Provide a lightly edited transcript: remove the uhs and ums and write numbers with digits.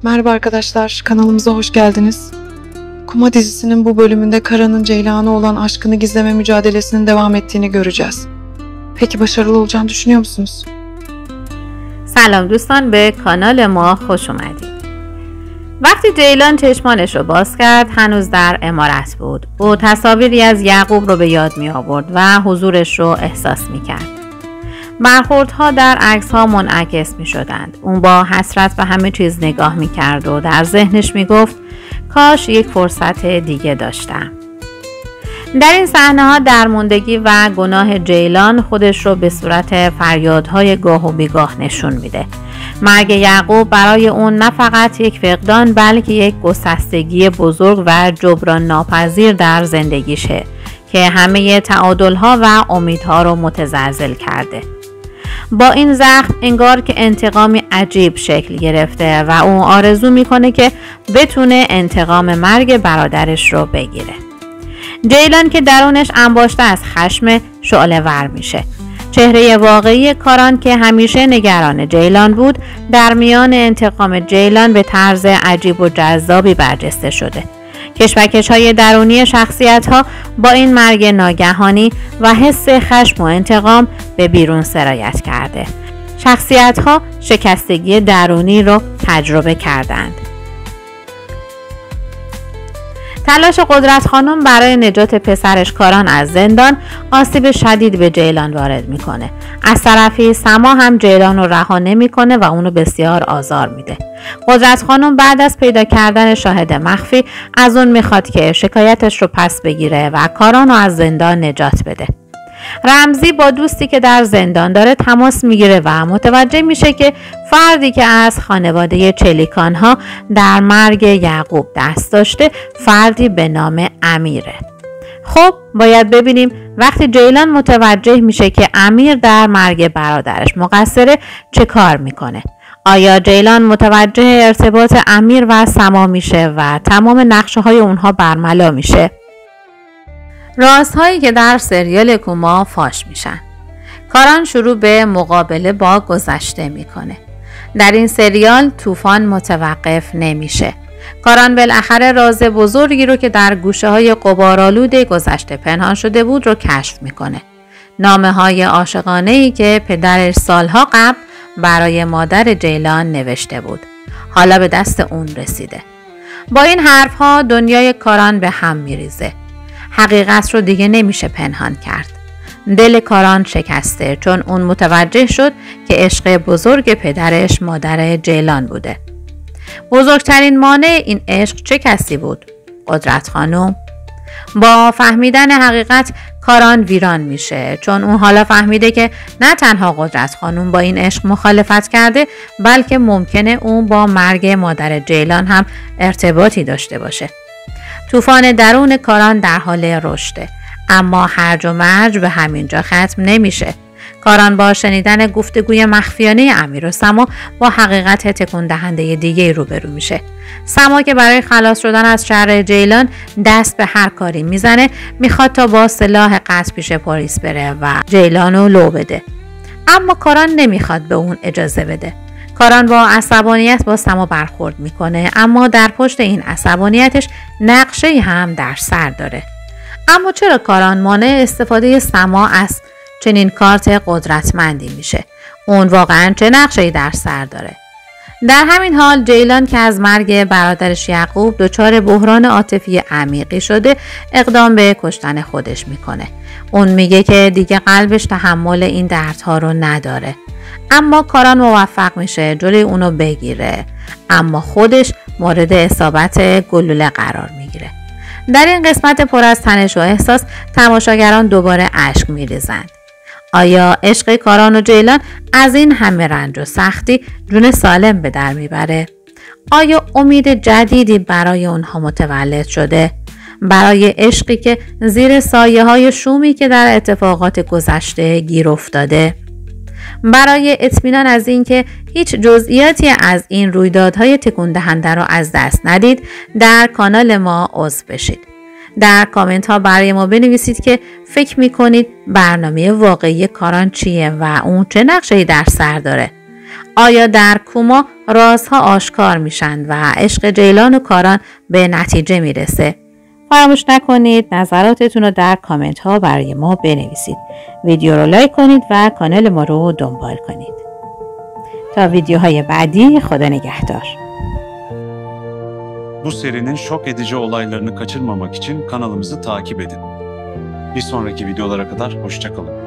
Merhaba arkadaşlar, kanalımıza hoş geldiniz. Kuma dizisinin bu bölümünde Karan'ın Ceylan'a olan aşkını gizleme mücadelesinin devam ettiğini göreceğiz. Peki başarılı olacağını düşünüyor musunuz? سلام دوستان به کانال ما خوش اومدید. وقتی جیلان چشمانش رو باز کرد هنوز در عمارت بود. او تصاویری از یعقوب رو به یاد می آورد و حضورش رو احساس می کرد. برخوردها در عکس‌ها منعکس می شدند. اون با حسرت به همه چیز نگاه می کرد و در ذهنش می گفت کاش یک فرصت دیگه داشتم. در این صحنه‌ها درماندگی و گناه جیلان خودش رو به صورت فریادهای گاه و بیگاه نشون میده. مرگ یعقوب برای اون نه فقط یک فقدان بلکه یک گسستگی بزرگ و جبران ناپذیر در زندگیشه که همه تعادل‌ها و امیدها رو متزلزل کرده. با این زخم انگار که انتقامی عجیب شکل گرفته و اون آرزو میکنه که بتونه انتقام مرگ برادرش رو بگیره. جیلان که درونش انباشته از خشم شعله ور میشه. چهره واقعی کاران که همیشه نگران جیلان بود در میان انتقام جیلان به طرز عجیب و جذابی برجسته شده. کشمکش های درونی شخصیت ها با این مرگ ناگهانی و حس خشم و انتقام به بیرون سرایت کرده. شخصیت ها شکستگی درونی رو تجربه کردند. تلاش قدرت خانم برای نجات پسرش کاران از زندان آسیب شدید به جیلان وارد میکنه. از طرفی سما هم جیلان رو رها نمیکنه و اونو بسیار آزار میده. قدرت خانم بعد از پیدا کردن شاهد مخفی از اون میخواد که شکایتش رو پس بگیره و کاران رو از زندان نجات بده. رمزی با دوستی که در زندان داره تماس میگیره و متوجه میشه که فردی که از خانواده چلیکان ها در مرگ یعقوب دست داشته فردی به نام امیره. خب باید ببینیم وقتی جیلان متوجه میشه که امیر در مرگ برادرش مقصره چه کار میکنه. آیا جیلان متوجه ارتباط امیر و سما میشه و تمام نقشه های اونها برملا میشه؟ رازهایی که در سریال کوما فاش میشن. کاران شروع به مقابله با گذشته میکنه. در این سریال طوفان متوقف نمیشه. کاران بالاخره راز بزرگی رو که در گوشه های غبارآلود گذشته پنهان شده بود رو کشف میکنه. نامه های عاشقانه‌ای که پدرش سالها قبل برای مادر جیلان نوشته بود. حالا به دست اون رسیده. با این حرفها دنیای کاران به هم میریزه. حقیقت رو دیگه نمیشه پنهان کرد. دل کاران شکسته چون اون متوجه شد که عشق بزرگ پدرش مادر جیلان بوده. بزرگترین مانع این عشق چه کسی بود؟ قدرت خانم. با فهمیدن حقیقت کاران ویران میشه چون اون حالا فهمیده که نه تنها قدرت خانم با این عشق مخالفت کرده بلکه ممکنه اون با مرگ مادر جیلان هم ارتباطی داشته باشه. طوفان درون کاران در حال رشده اما هرج و مرج به همینجا ختم نمیشه. کاران با شنیدن گفتگوی مخفیانه امیر و سما با حقیقت تکون دهنده دیگه روبرو میشه. سما که برای خلاص شدن از شر جیلان دست به هر کاری میزنه میخواد تا با سلاح قتل پیش پلیس بره و جیلانو لو بده. اما کاران نمیخواد به اون اجازه بده. کاران با عصبانیت با سما برخورد میکنه اما در پشت این عصبانیتش نقشه‌ای هم در سر داره. اما چرا کاران مانع استفاده سما از چنین کارت قدرتمندی میشه؟ اون واقعا چه نقشه‌ای در سر داره؟ در همین حال جیلان که از مرگ برادرش یعقوب دچار بحران عاطفی عمیقی شده اقدام به کشتن خودش میکنه. اون میگه که دیگه قلبش تحمل این دردها رو نداره. اما کاران موفق میشه جلوی اونو بگیره اما خودش مورد اصابت گلوله قرار میگیره. در این قسمت پر از تنش و احساس تماشاگران دوباره اشک میریزند. آیا عشق کاران و جیلان از این همه رنج و سختی جون سالم به در میبره؟ آیا امید جدیدی برای اونها متولد شده؟ برای عشقی که زیر سایه های شومی که در اتفاقات گذشته گیر افتاده؟ برای اطمینان از اینکه هیچ جزئیاتی از این رویدادهای تکون دهنده را از دست ندید در کانال ما عضو بشید. در کامنت ها برای ما بنویسید که فکر میکنید برنامه واقعی کاران چیه و اون چه نقشه‌ای در سر داره. آیا در کوما رازها آشکار میشن و عشق جیلان و کاران به نتیجه میرسه. فراموش نکنید نظراتتون رو در کامنت ها برای ما بنویسید. ویدیو رو لایک کنید و kanalı ما رو دنبال کنید. تا videoهای بعدی خدا نگهدار. Bu serinin şok edici olaylarını kaçırmamak için kanalımızı takip edin. Bir sonraki videolara kadar hoşça kalın.